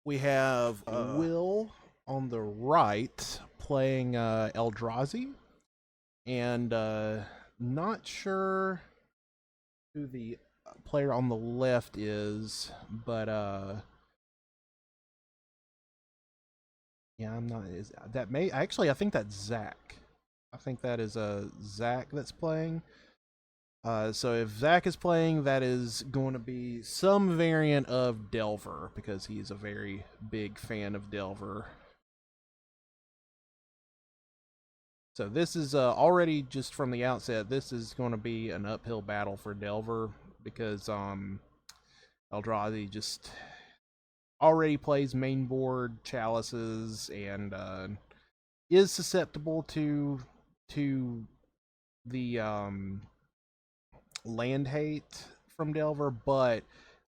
We have Will on the right playing Eldrazi, and not sure who the player on the left is, but yeah, I'm not. Is that may actually? I think that's Zach. I think that is Zach that's playing. So if Zach is playing, that is going to be some variant of Delver because he's a very big fan of Delver. So this is already just from the outset. This is going to be an uphill battle for Delver because Eldrazi just already plays mainboard chalices and is susceptible to the land hate from Delver, but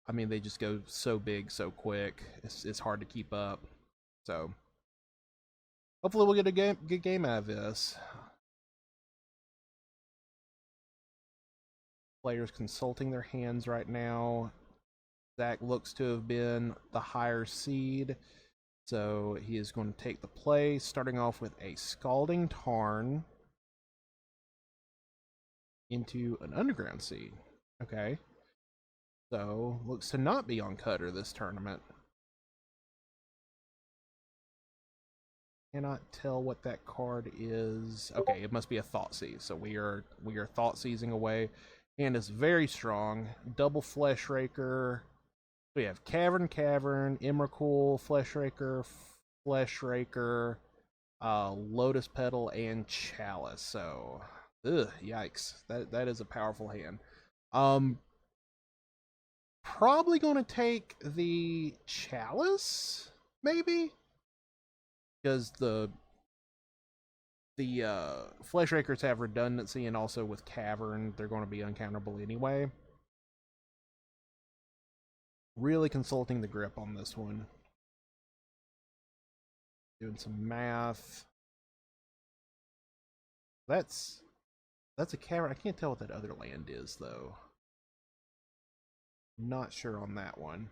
I mean they just go so big so quick. It's hard to keep up. So hopefully we'll get a good game out of this. Players consulting their hands right now. Zach looks to have been the higher seed, so he is going to take the play, starting off with a Scalding Tarn into an Underground Seed. Okay, so looks to not be on Cutter this tournament. Cannot tell what that card is. Okay, it must be a Thoughtseize. So we are Thoughtseizing away, and it's very strong. Double Flesh Raker. We have Cavern, Emrakul, Flesh Raker, Lotus Petal, and Chalice. So, yikes! That is a powerful hand. Um, Probably going to take the Chalice, maybe, because the Flesh Rakers have redundancy, and also with Cavern, they're going to be uncounterable anyway. Really consulting the grip on this one. Doing some math. That's That's a cavern. I can't tell what that other land is, though. Not sure on that one.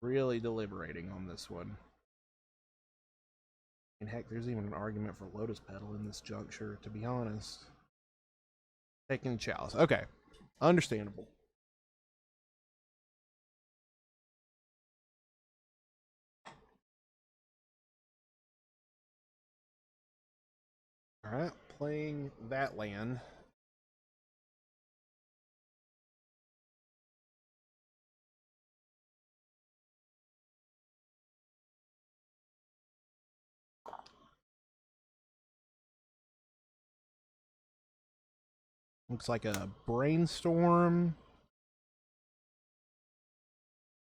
Really deliberating on this one. And heck, there's even an argument for Lotus Petal in this juncture, to be honest. Taking Chalice. Okay. Understandable. Alright, playing that land. Looks like a brainstorm.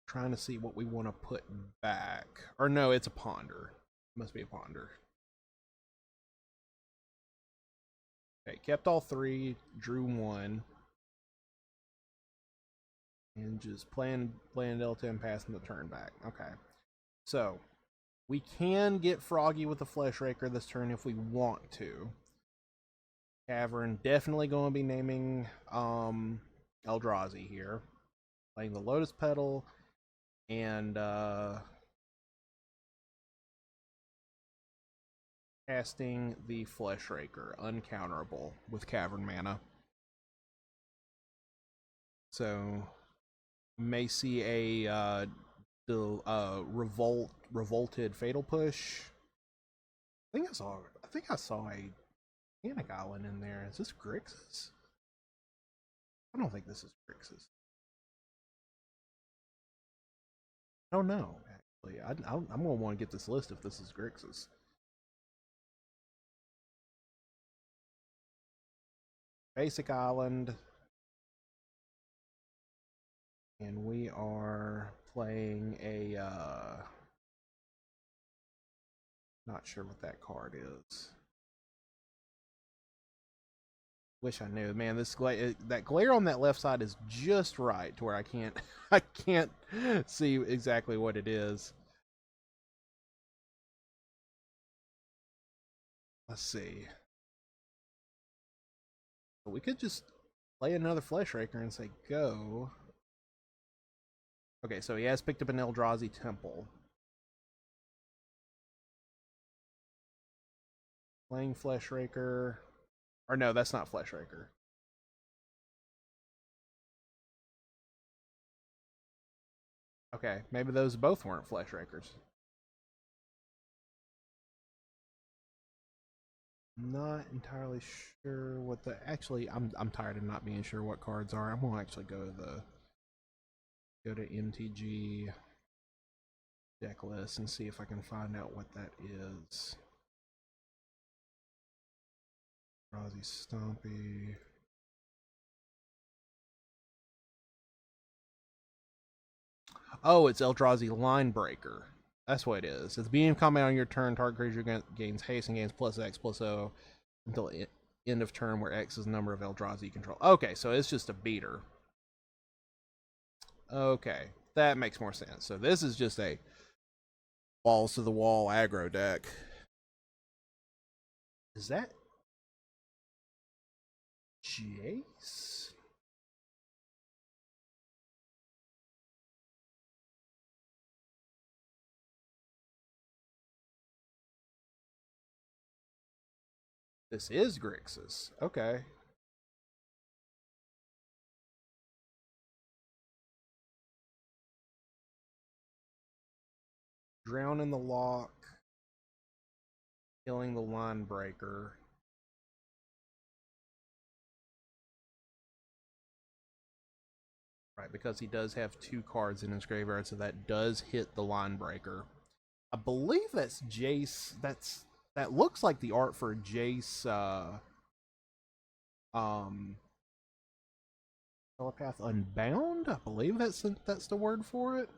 Trying to see what we want to put back. Or no, it's a ponder. Must be a ponder. Okay, kept all three, drew one. And just playing Delta and passing the turn back. Okay. So, we can get Froggy with the Flesh Raker this turn if we want to. Cavern, definitely going to be naming Eldrazi here. Playing the Lotus Petal and casting the Flesh Raker, uncounterable with Cavern mana. So, may see a revolted Fatal Push. I think I saw a Panic Island in there. Is this Grixis? I don't think this is Grixis. I don't know, actually. I'm going to want to get this list if this is Grixis. Basic Island. And we are playing a, not sure what that card is. Wish I knew, man. That glare on that left side is just right to where I can't I can't see exactly what it is. Let's see. We could just play another Flesh Raker and say go. Okay, so he has picked up an Eldrazi Temple. Playing Fleshraker. Or no, that's not Fleshraker. Okay, maybe those both weren't Fleshrakers. Not entirely sure what the actually I'm tired of not being sure what cards are. I'm gonna actually go to MTG deck list and see if I can find out what that is. Eldrazi Stompy. Oh, it's Eldrazi Linebreaker. That's what it is. At the beginning of combat on your turn, target creature gains haste and gains +X +O until end of turn, where X is the number of Eldrazi you control. Okay, so it's just a beater. Okay, that makes more sense. So this is just a balls to the wall aggro deck. Is that Jace? This is Grixis. Okay. Drown in the Lock. Killing the Linebreaker. Right, because he does have 2 cards in his graveyard, so that does hit the Linebreaker. I believe that's Jace. That looks like the art for Jace. Telepath Unbound. I believe that's the word for it.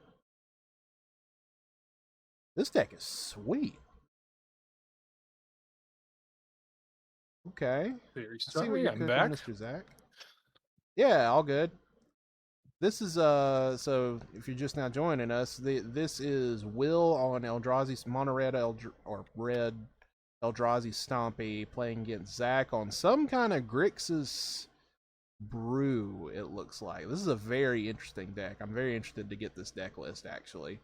This deck is sweet. Okay. Very I see what you're cooking, back. Mr. Zach. Yeah, all good. This is so if you're just now joining us, this is Will on Eldrazi Mono Red or Red Eldrazi Stompy playing against Zach on some kind of Grixis brew. It looks like this is a very interesting deck. I'm very interested to get this deck list actually,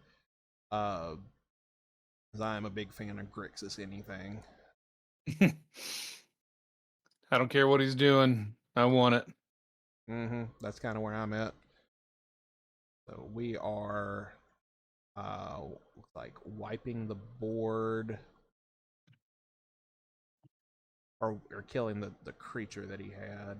because I am a big fan of Grixis anything. I don't care what he's doing. I want it. That's kind of where I'm at. So we are looks like wiping the board or killing the creature that he had.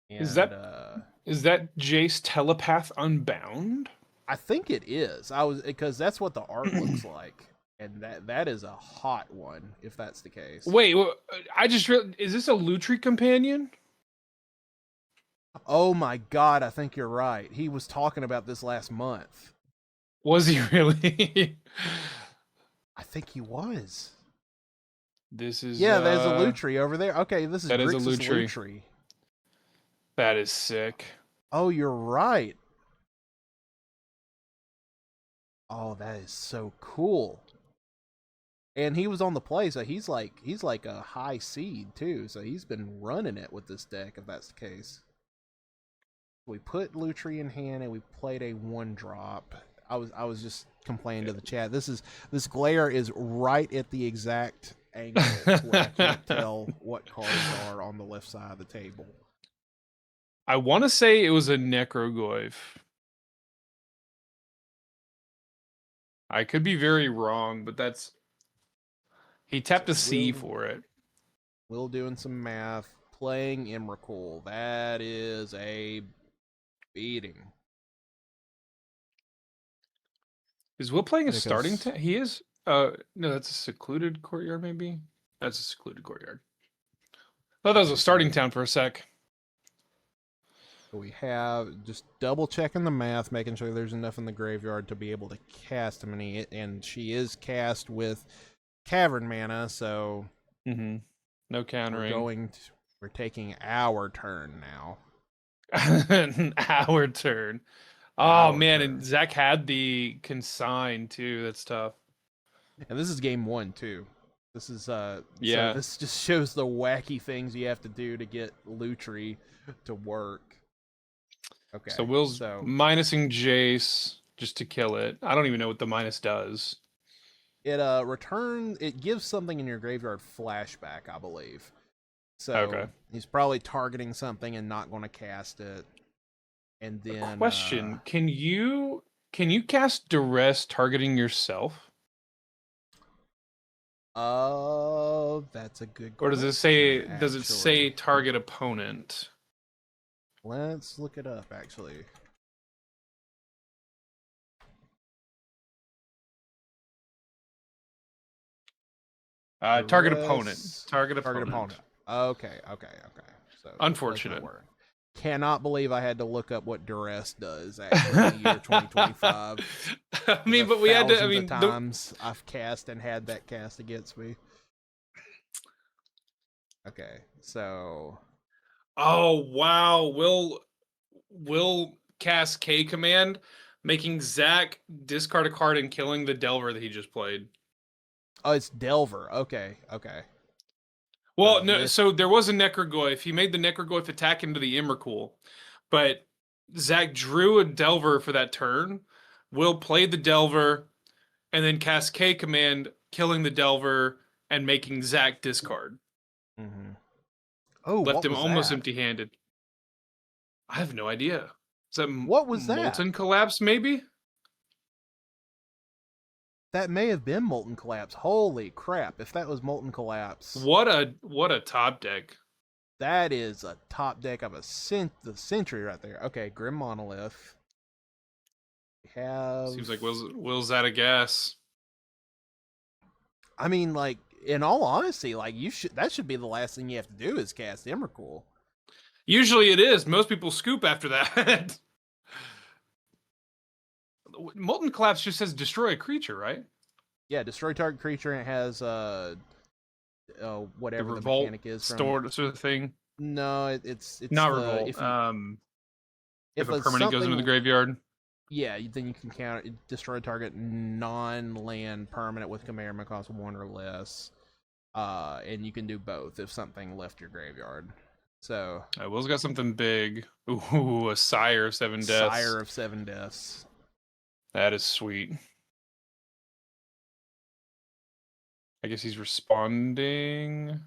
And, is that Jace Telepath Unbound? I think it is. Because that's what the art looks like, and that is a hot one if that's the case. Wait, I just realized, is this a Lutri companion? Oh my god, I think you're right. He was talking about this last month. Was he really? I think he was. This is there's a Lutri over there. Okay, this is that Grixis is a Lutri. That is sick. Oh, you're right. Oh, that is so cool. And he was on the play, so he's like a high seed too. So he's been running it with this deck, if that's the case. We put Lutri in hand and we played a 1-drop. I was just complaining to the chat. This glare is right at the exact angle where I can't tell what cards are on the left side of the table. I want to say it was a Necrogoyf. I could be very wrong, but that's... He tapped a C for it. Will doing some math. Playing Emrakul. That is a beating. Is Will playing a starting town? He is... no, that's a secluded courtyard, maybe? That's a secluded courtyard. I thought that was a starting town for a sec. We have just double checking the math, making sure there's enough in the graveyard to be able to cast many, and she is cast with Cavern mana, so no countering. We're taking our turn now. Our turn. Oh man, and Zach had the consign too. That's tough. And this is game 1 too. This is so this just shows the wacky things you have to do to get Lutri to work. Okay, So Will's so minusing Jace just to kill it. I don't even know what the minus does. it it gives something in your graveyard flashback, I believe. Okay. So he's probably targeting something and not going to cast it. And A then question: Can you cast duress targeting yourself, that's a good or does question. it say Actually, target opponent? let's look it up. Actually, Target opponent. Duress, Target target opponent. opponent. Okay, okay, okay. So it does not Unfortunate. work. Cannot believe I had to look up what duress does. Actually, in the year 2025. I The mean, but we had to. I thousands of mean, times I've cast and had that cast against me. Okay, so oh wow, will cast K command, making Zach discard a card and killing the Delver that he just played. oh, it's Delver. Okay, okay. Well, no, With so there was a Necrogoyf. He made the Necrogoyf attack into the Emrakul, but Zach drew a Delver for that turn. Will played the Delver and then cast K command, killing the Delver and making Zach discard. mm-hmm. Oh, Left what him was almost that? empty-handed. I have no idea. Is that What was that? Molten Collapse, maybe? That may have been Molten Collapse. Holy crap! If that was Molten Collapse, What a top deck. that is a top deck of the century right there. Okay, Grim Monolith. We have. Seems like Will's out of gas. I mean, like in all honesty, like that should be the last thing you have to do is cast Emrakul. Usually it is. Most people scoop after that. Molten Collapse just says destroy a creature, right? Yeah, destroy target creature and it has The whatever the revolt mechanic is from. stored sort of thing. No, it's Not the revolt. if If a a permanent goes into the something, graveyard. yeah, then you can counter destroy target non-land permanent with command cost 1 or less. And you can do both if something left your graveyard. So Will's got something big. Ooh, a Sire of 7 deaths. Sire of 7 deaths. That is sweet. I guess he's responding.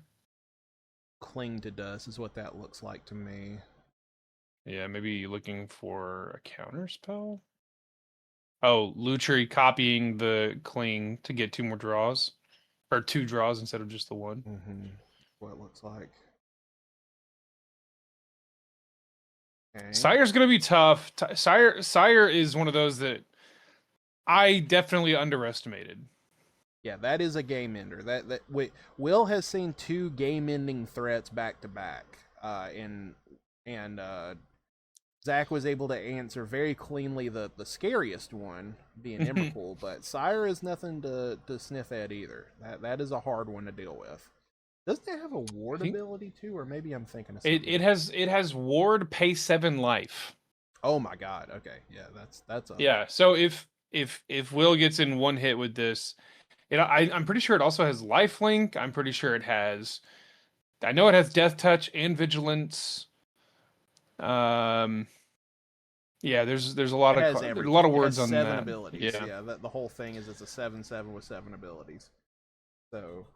Cling to dust is what that looks like to me. Yeah, maybe looking for a counter spell. Oh, Lutri copying the cling to get 2 more draws. Or 2 draws instead of just the 1. Mm-hmm. What it looks like. Okay. Sire's gonna be tough. Sire is one of those that I definitely underestimated. Yeah, that is a game ender. Will has seen 2 game-ending threats back to back, and Zach was able to answer very cleanly the scariest one, being Emrakul, but Sire is nothing to sniff at either. That is a hard one to deal with. Doesn't it have a ward ability too, or maybe I'm thinking of something? It has ward, pay 7 life. Oh my god. Okay, yeah, that's a Yeah. So if Will gets in 1 hit with this, I'm pretty sure it also has lifelink. I'm pretty sure it has. I know it has death touch and vigilance. Yeah, there's a lot of words on 7 that. abilities. Yeah. Yeah, the whole thing is it's a 7/7 with 7 abilities. So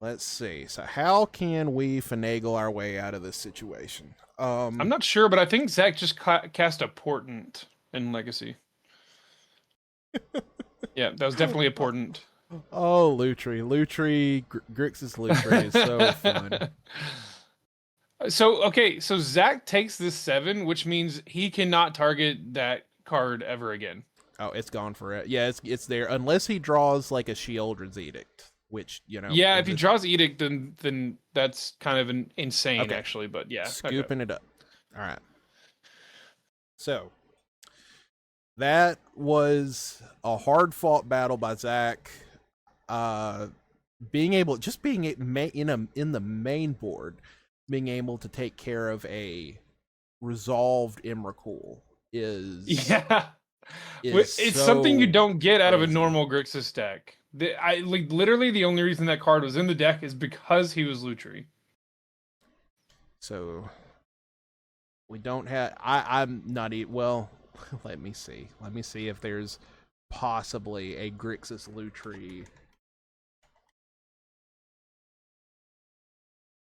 let's see. So how can we finagle our way out of this situation? I'm not sure, but I think Zach just cast a portent in Legacy. Yeah, that was definitely a portent. Oh, Lutri, Grixis Lutri is so fun. So okay, so Zach takes this 7, which means he cannot target that card ever again. Oh, it's gone for it. Yeah, it's there unless he draws like a Sheoldred's Edict, which Yeah, if he draws Edict, then that's kind of insane, okay. actually. But yeah, Scooping it up. All right. So that was a hard fought battle by Zach. Being able, just being in the main board, being able to take care of a resolved Emrakul is it's so something you don't get out of a crazy. normal Grixis deck. Literally the only reason that card was in the deck is because he was Lutri. So We don't have. I'm not. Well, let me see. Let me see if there's possibly a Grixis Lutri.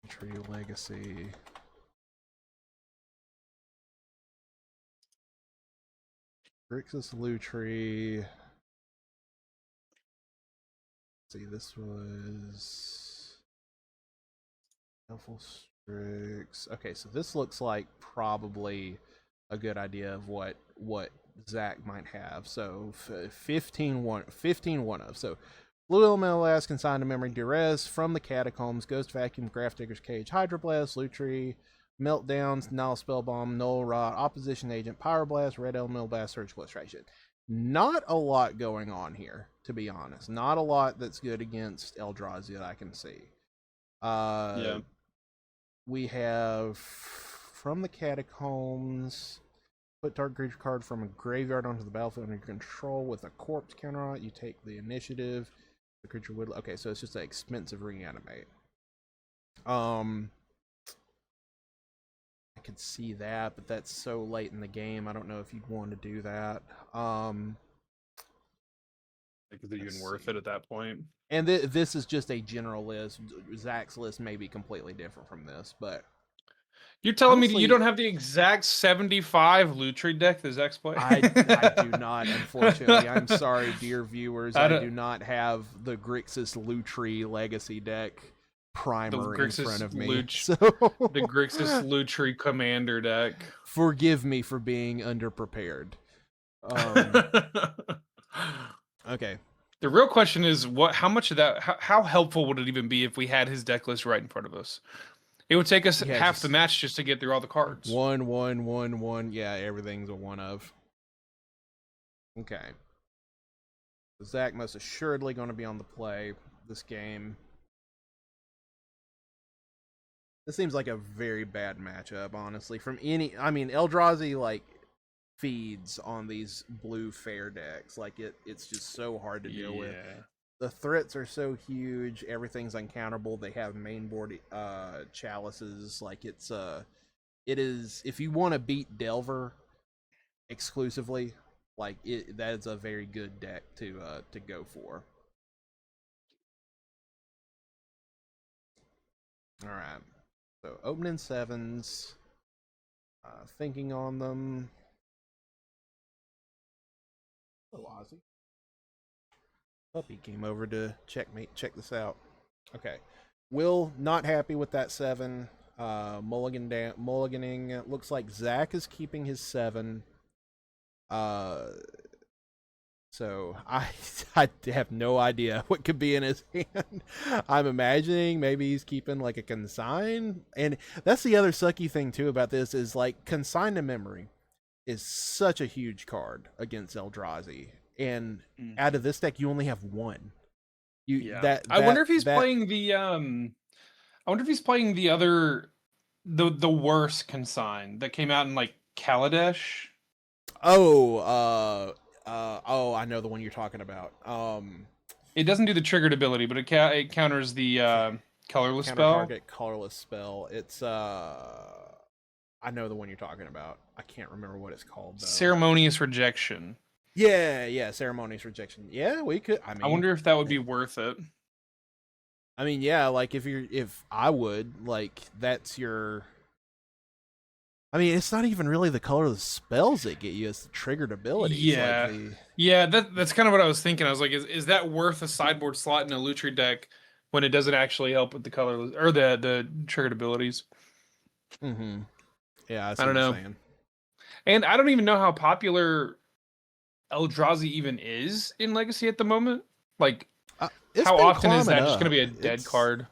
Lutri Legacy. Grixis Lutri. See, this was Helpful Strix. Okay, so this looks like probably a good idea of what Zach might have. So 15 one of. So Blue Elemental Last, Consigned to Memory, Durez from the Catacombs, Ghost Vacuum, Grafdigger's Cage, Hydroblast, Lutri, Meltdowns, Nile Spellbomb, Null Rot, Opposition Agent, Pyroblast, Red Elemental Blast, Surgical Extraction. Not a lot going on here, to be honest. Not a lot that's good against Eldrazi that I can see. Yeah. We have from the Catacombs. Put target creature card from a graveyard onto the battlefield under your control with a corpse counter on it. You take the initiative. The creature would. Okay, so it's just an expensive reanimate. I could see that, but that's so late in the game. I don't know if you'd want to do that. Is it even worth it at that point? And this is just a general list. Zach's list may be completely different from this, but You're telling honestly, me you don't have the exact 75 Lutri deck that Zach's playing? I do not, unfortunately. I'm sorry, dear viewers. I do not have the Grixis Lutri Legacy deck primer in front of me. So the Grixis Lutri Commander deck. Forgive me for being underprepared. Okay. The real question is, how much of that? How helpful would it even be if we had his deck list right in front of us? It would take us half the match just to get through all the cards. 1, 1, 1, 1. Yeah, everything's a one of. Okay. Zach most assuredly going to be on the play this game. This seems like a very bad matchup, honestly. From any, I mean, Eldrazi like feeds on these blue fair decks. Like it's just so hard to deal with. The threats are so huge. Everything's uncounterable. They have mainboard chalices. Like it is. If you want to beat Delver exclusively, like that is a very good deck to go for. All right. So opening sevens, thinking on them. Hello, Ozzy. Puppy came over to check this out. Okay. Will not happy with that 7. Mulliganing. Looks like Zach is keeping his 7. So I have no idea what could be in his hand. I'm imagining maybe he's keeping like a consign. And that's the other sucky thing too about this is like consign to memory is such a huge card against Eldrazi. And out of this deck, you only have 1. I wonder if he's playing the I wonder if he's playing the other the worst consign that came out in like Kaladesh. Oh, I know the one you're talking about. It doesn't do the triggered ability, but it counters the colorless spell. Target colorless spell. It's I know the one you're talking about. I can't remember what it's called though. Ceremonious Rejection. Yeah, Ceremonious Rejection. Yeah, we could. I wonder if that would be worth it. I mean, yeah, like if I would, like that's your. I mean, it's not even really the color of the spells that get you; it's the triggered abilities. Yeah, that's kind of what I was thinking. I was like, is that worth a sideboard slot in a Lutri deck when it doesn't actually help with the color or the triggered abilities? Mm-hmm. Yeah, I don't know. And I don't even know how popular Eldrazi even is in Legacy at the moment. Like, how often is that just going to be a dead card?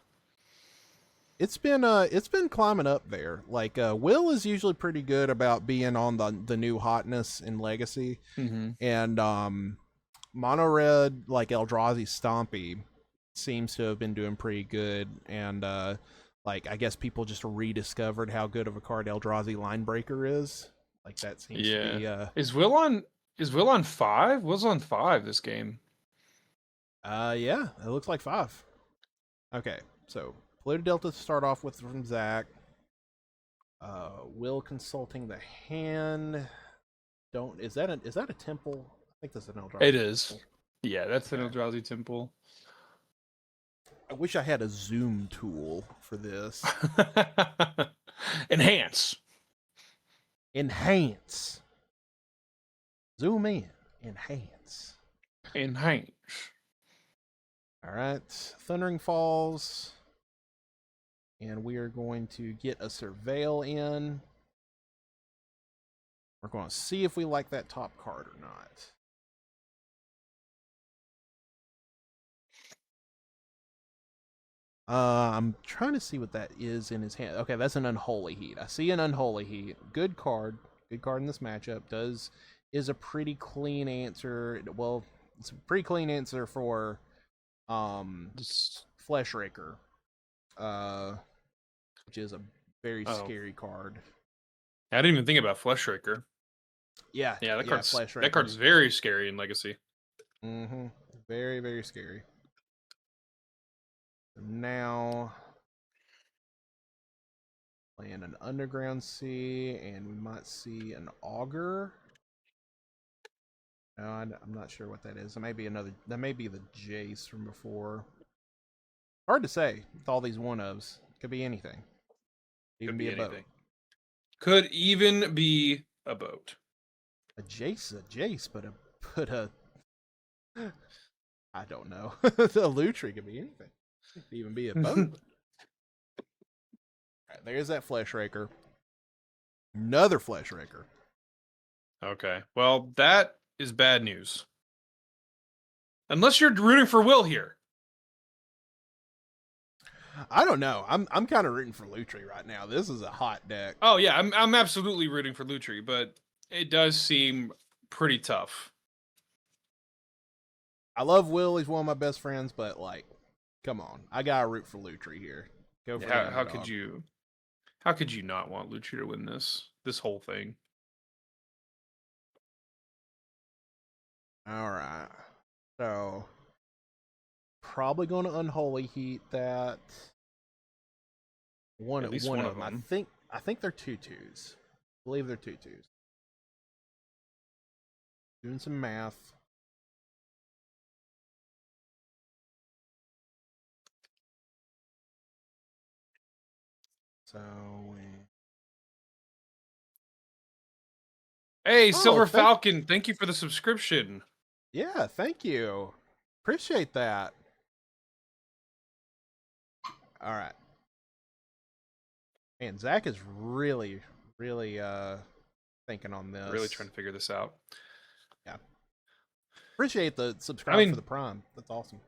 It's been climbing up there. Like Will is usually pretty good about being on the new hotness in Legacy, and Mono Red like Eldrazi Stompy seems to have been doing pretty good. And like I guess people just rediscovered how good of a card Eldrazi Linebreaker is. Like that seems to be. Is Will on 5? Will's on 5 this game. Yeah, it looks like 5. Okay, so Polluted Delta to start off with from Zach. Will consulting the hand. Don't is that a temple? I think that's an Eldrazi. It is. Temple. Yeah, that's Okay. an Eldrazi temple. I wish I had a zoom tool for this. Enhance. Enhance. Zoom in. Enhance. Enhance. All right. Thundering Falls. And we are going to get a Surveil in. We're going to see if we like that top card or not. I'm trying to see what that is in his hand. Okay, that's an Unholy Heat. I see an Unholy Heat. Good card. Good card in this matchup. Is a pretty clean answer. Well, it's a pretty clean answer for Flesh Raker. Which is a very scary card. I didn't even think about Flesh Raker. Yeah, that card's very scary in Legacy. Mm-hmm. Very, very scary. Now playing an Underground Sea, and we might see an Augur. No, I'm not sure what that is. That may be the Jace from before. Hard to say with all these one-ofs. Could be anything. Even be a boat. Could even be a boat. A Jace, but I don't know. The Lutri could be anything. It could even be a boat. Right, there's that Flesh Raker. Another Flesh Raker. Okay. Well, that is bad news. Unless you're rooting for Will here. I don't know. I'm kind of rooting for Lutri right now. This is a hot deck. Oh yeah, I'm absolutely rooting for Lutri, but it does seem pretty tough. I love Will. He's one of my best friends, but like, come on, I gotta root for Lutri here. Go for how could you? How could you not want Lutri to win this whole thing? All right, so probably going to Unholy Heat that. One of them. I think they're 2/2s. I believe they're 2/2s. Doing some math. So Hey, Silver Falcon, thank you for the subscription. Yeah, thank you. Appreciate that. All right. Man, Zach is really thinking on this. Really trying to figure this out. Yeah. Appreciate the subscribe for the Prime. That's awesome.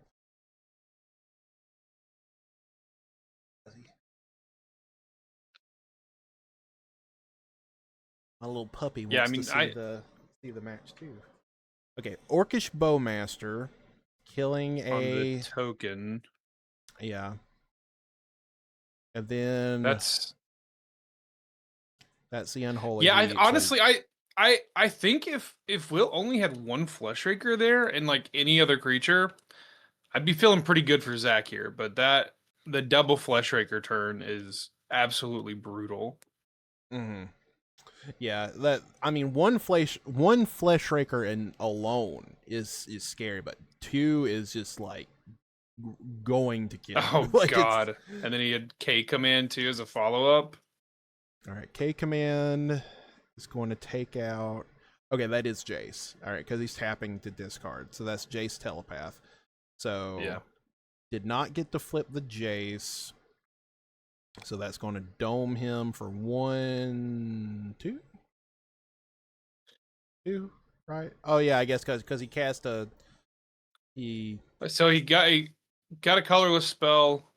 My little puppy wants to see the match too. Okay, Orcish Bowmaster killing on the token. Yeah. And then that's the Unholy. Yeah, I think if Will only had one Flesh Raker there and like any other creature, I'd be feeling pretty good for Zach here. But the double Flesh Raker turn is absolutely brutal. Mm-hmm. Yeah, one Flesh Raker and alone is scary, but two is just like going to kill. Oh like god! And then he had K Command too as a follow up. All right, K Command is going to take out. Okay, that is Jace. All right, because he's tapping to discard, so that's Jace Telepath. So yeah, did not get to flip the Jace. So that's going to dome him for 1, 2, 2, right? Oh yeah, I guess because he cast a So he got a colorless spell.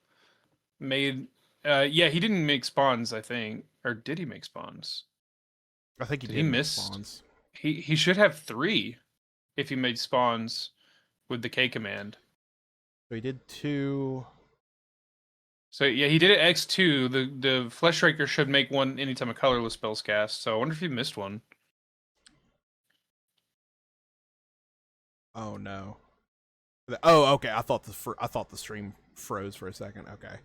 Made yeah, he didn't make spawns, I think, or did he make spawns? I think he did. He miss spawns. He should have 3 if he made spawns with the K command. So he did 2. So yeah, he did it X2. The Flesh Raker should make 1 anytime a colorless spell's cast. So I wonder if he missed one. Oh no. Oh, okay. I thought the stream froze for a second. Okay,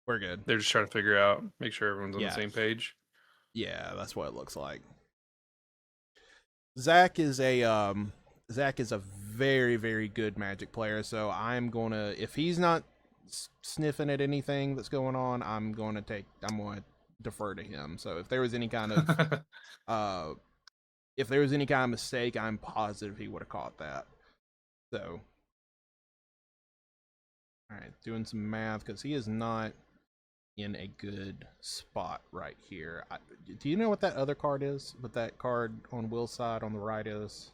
we're good. They're just trying to figure out, make sure everyone's on the same page. Yeah, that's what it looks like. Zach is a very very good Magic player. So I'm gonna, if he's not sniffing at anything that's going on, I'm gonna defer to him. So if there was any kind of uh if there was any kind of mistake, I'm positive he would have caught that. So, all right, doing some math because he is not in a good spot right here. Do you know what that other card is? What that card on Will's side on the right is?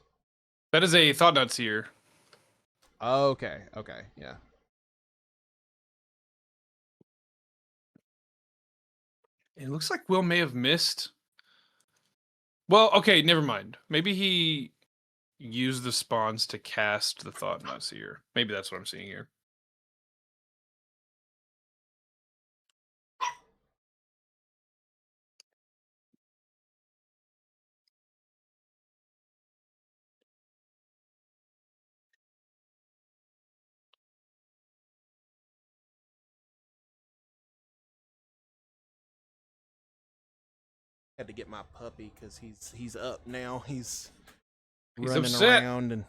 That is a Thought Knot Seer. Okay, yeah. It looks like Will may have missed. Well, okay, never mind. Maybe he used the spawns to cast the Thought Knot Seer. Maybe that's what I'm seeing here. Had to get my puppy because he's up now. He's He's running upset. around and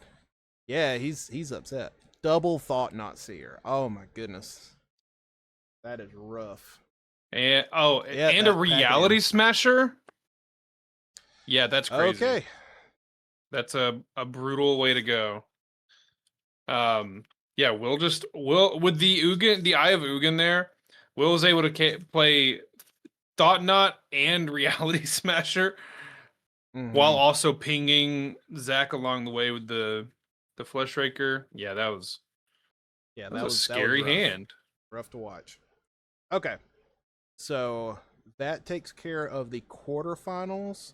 yeah, he's upset. Double Thought Not Seer. Oh my goodness, that is rough. And Yeah, and a Reality Smasher. Yeah, that's crazy. Okay. That's a brutal way to go. Yeah, Will with the Ugin, the Eye of Ugin there, Will was able to play Thought Knot and Reality Smasher while also pinging Zach along the way with the Flesh Raker. Yeah, that was a scary hand. Rough to watch. Okay. So that takes care of the quarterfinals.